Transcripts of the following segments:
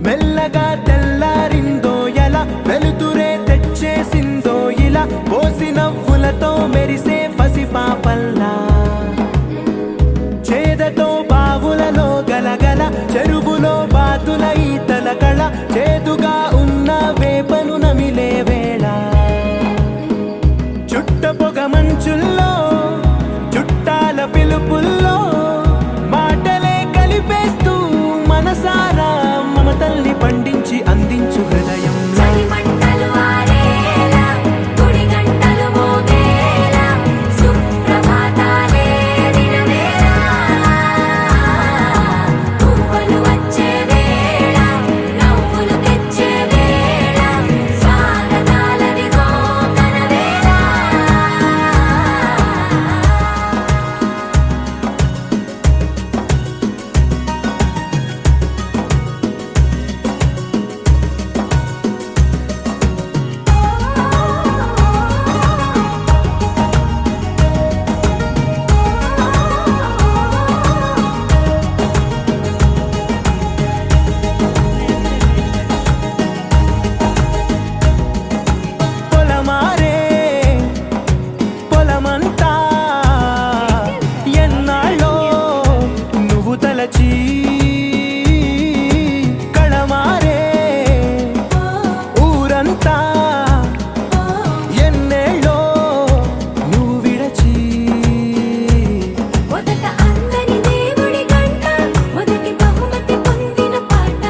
మెల్లగా తెల్లారిందో ఎలా వెలుతురే తెచ్చేసిందో ఇలా పోసి నవ్వులతో మెరిసే పసిపాపల్లా చేదతో బావులలో గలగల చెరువులో బాతుల ఈతల కళ చేదుగా ఉన్న వేపను నమిలే వేళ చుట్ట పొగ మంచుల్లో చుట్టాల పిలుపుల్లో మాటలే కలిపేస్తూ మనసారా మమతల్ని పండించి అందించు హృదయం కళమారే ఊరంతా ఎన్నేళ్ళో నువ్వు విడచి మొదట అందరి దేవుడి గంట మొదటి బహుమతి పొందిన పాట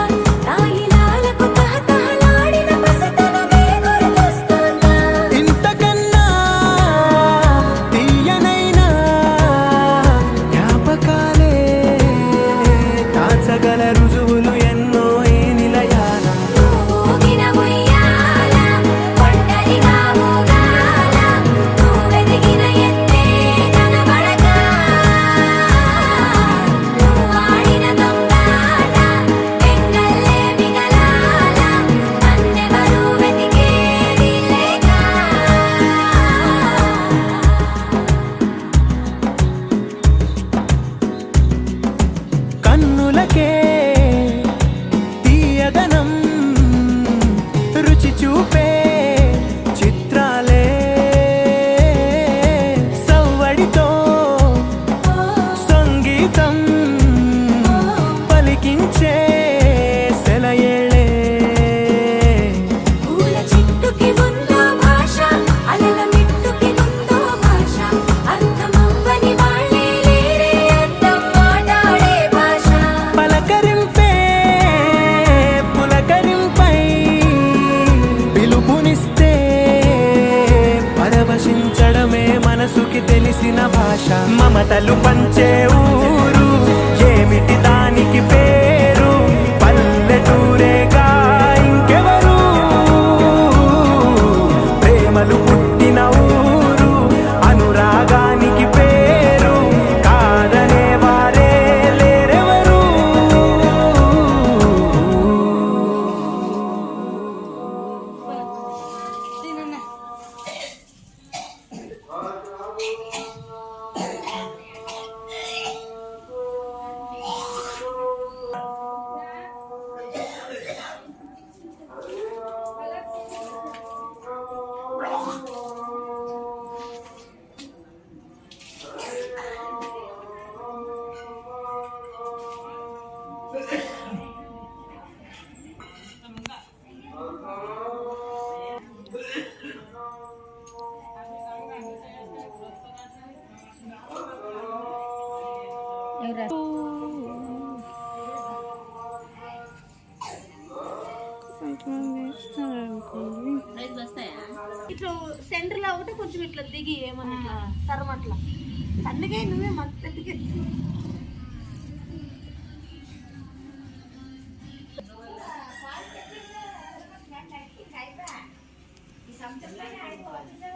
తాయిలాలకు తహతహలాడిన పసితనమే గుర్తొస్తుందా ఇంతకన్నా తీయనైనా జ్ఞాపకాలే దాచగల రుజువులు ఎన్నో ఈ నిలయాల ఊగిన ఉయ్యాల ఒంటరిగా ఊగాల నువ్వెదిగిన ఎత్తే కనబడక నువ్వాడిన దొంగాట ఎంగల్లే మిగలాల నన్నెవరూ వెతికేది లేక కన్నులకే తీయదనం రుచి చూపే చిత్రాలే సవ్వడితో సంగీతం పలికించే సెలయేళే పూల చెట్టుకి ఉందో భాష అలల మిట్టుకి ఉందో భాష అర్థమవ్వని వాళ్ళే లేరే అర్థం మాట్లాడే భాష పలకరింపే పులకరింపై పిలుపునిస్తే పరవశించడమే మనసుకి తెలిసిన భాష మమతలు పంచే ఊరు ఏమిటి దానికి పేరు పల్లెటూరేగా ఇంకెవరు ప్రేమలు పుట్టిన ఊరు అనురాగానికి పేరు కాదనే వారే లేరెవరు ఇట్లా సెంటర్ లో ఒకటి కొంచెం ఇట్లా దిగి ఏమన్నా సరమట్లా సన్నగా నువ్వే మాకు పెద్దగా ఈ సంవత్సరంలో